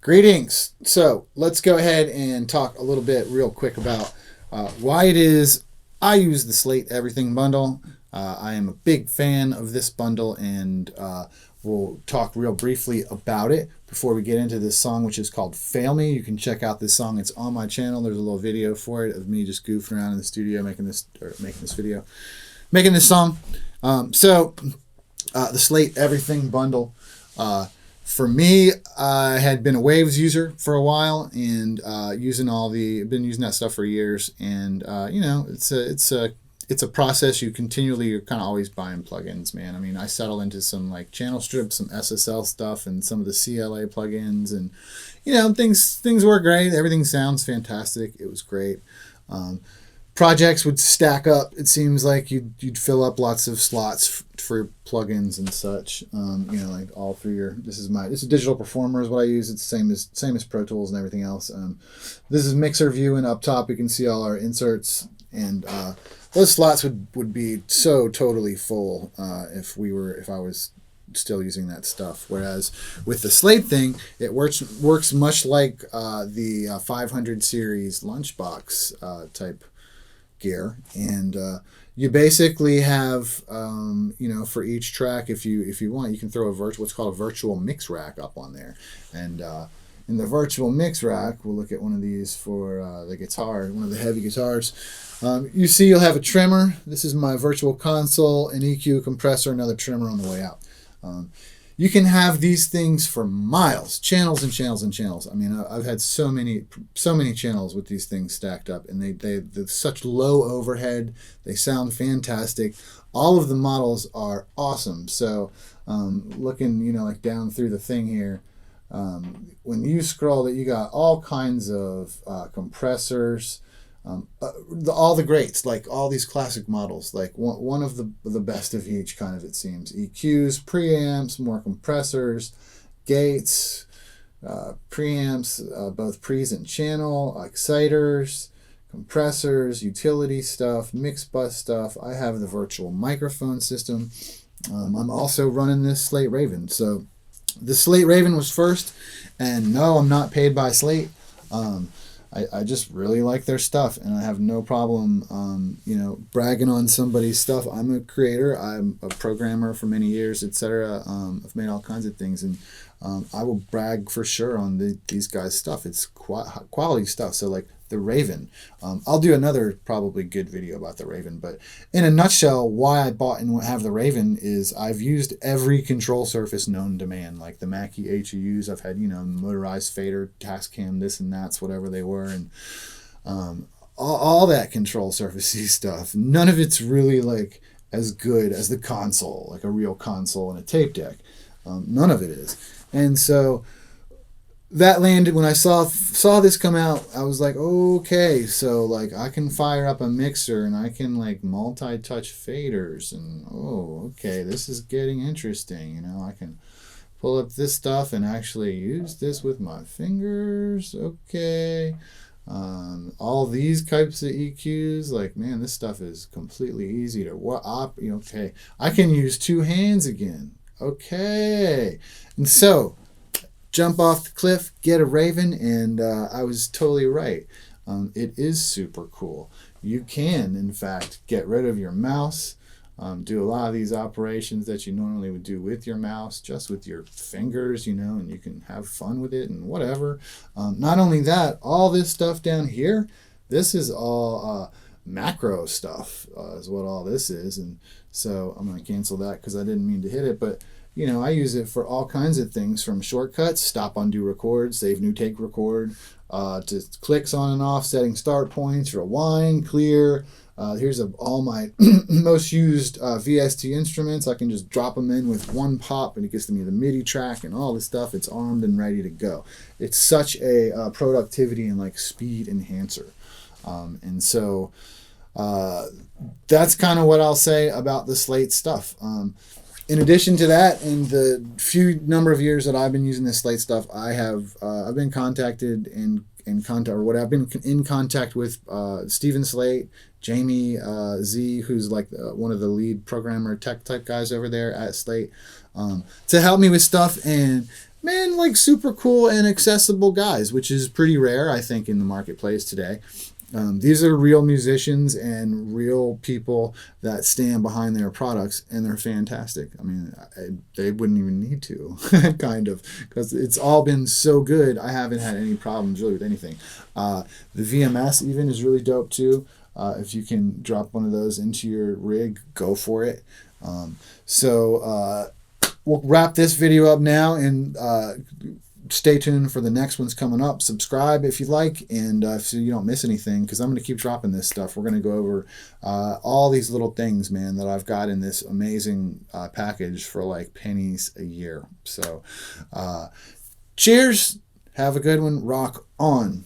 Greetings. So let's go ahead and talk a little bit real quick about why it is I use the Slate Everything bundle. I am a big fan of this bundle, and we'll talk real briefly about it before we get into this song, which is called Fail Me. You can check out this song. It's on my channel. There's a little video for it of me just goofing around in the studio making this song. The Slate Everything bundle. For me, I had been a Waves user for a while, and been using that stuff for years. And it's a process. You're kind of always buying plugins, man. I mean, I settle into some like channel strips, some SSL stuff, and some of the CLA plugins, and things work great. Everything sounds fantastic. It was great. Projects would stack up. It seems like you'd fill up lots of slots for plugins and such. Like all through your. This is Digital Performer is what I use. It's the same as Pro Tools and everything else. This is Mixer View, and up top you can see all our inserts, and those slots would be so totally full if I was still using that stuff. Whereas with the Slate thing, it works much like the 500 series lunchbox type gear, and you basically have for each track, if you want, you can throw what's called a virtual mix rack up on there, and in the virtual mix rack, we'll look at one of these for the guitar, one of the heavy guitars. You see you'll have a trimmer. This is my virtual console, an EQ compressor, another trimmer on the way out. You can have these things for miles, channels and channels and channels. I mean, I've had so many channels with these things stacked up, and they're such low overhead. They sound fantastic. All of the models are awesome. So looking, like down through the thing here, when you scroll, that you got all kinds of compressors. All the greats, like all these classic models, like one of the best of each kind of, it seems. EQs, preamps, more compressors, gates, preamps, both pre's and channel, exciters, compressors, utility stuff, mix bus stuff. I have the virtual microphone system. I'm also running this Slate Raven. So the Slate Raven was first, and no, I'm not paid by Slate. I just really like their stuff, and I have no problem, bragging on somebody's stuff. I'm a creator. I'm a programmer for many years, etc. I've made all kinds of things, and I will brag for sure on these guys' stuff. It's quality stuff. So like the Raven, I'll do another probably good video about the Raven. But in a nutshell, why I bought and have the Raven is I've used every control surface known to man, like the Mackie HUs. I've had motorized fader, Tascam, this and that's, whatever they were, and all that control surfacey stuff. None of it's really like as good as the console, like a real console and a tape deck. None of it is, and so. That landed when I saw this come out. I was like, okay, so like I can fire up a mixer and I can like multi-touch faders, and okay, this is getting interesting. I can pull up this stuff and actually use this with my fingers. Okay, all these types of EQs, like, man, this stuff is completely easy to okay, I can use two hands again. Okay, and so. Jump off the cliff, get a Raven, and I was totally right. It is super cool. You can, in fact, get rid of your mouse, do a lot of these operations that you normally would do with your mouse, just with your fingers, and you can have fun with it and whatever. Not only that, all this stuff down here, this is all macro stuff, is what all this is. And so I'm going to cancel that because I didn't mean to hit it, but I use it for all kinds of things, from shortcuts, stop, undo, record, save, new, take, record, to clicks on and off, setting start points, rewind, clear. Here's all my most used VST instruments. I can just drop them in with one pop, and it gets me the MIDI track and all this stuff. It's armed and ready to go. It's such a productivity and like speed enhancer. And so that's kind of what I'll say about the Slate stuff. In addition to that, in the few number of years that I've been using this Slate stuff, I've been contacted and in contact, or what I've been in contact with Stephen Slate, Jamie Z, who's like one of the lead programmer tech type guys over there at Slate, to help me with stuff. And man, like super cool and accessible guys, which is pretty rare, I think, in the marketplace today. These are real musicians and real people that stand behind their products, and they're fantastic. I mean, they wouldn't even need to, kind of, because it's all been so good. I haven't had any problems really with anything. The VMS even is really dope too. If you can drop one of those into your rig, go for it. We'll wrap this video up now, and stay tuned for the next one's coming up. Subscribe if you like, and so you don't miss anything, because I'm going to keep dropping this stuff. We're going to go over all these little things, man, that I've got in this amazing package for like pennies a year. So cheers. Have a good one. Rock on.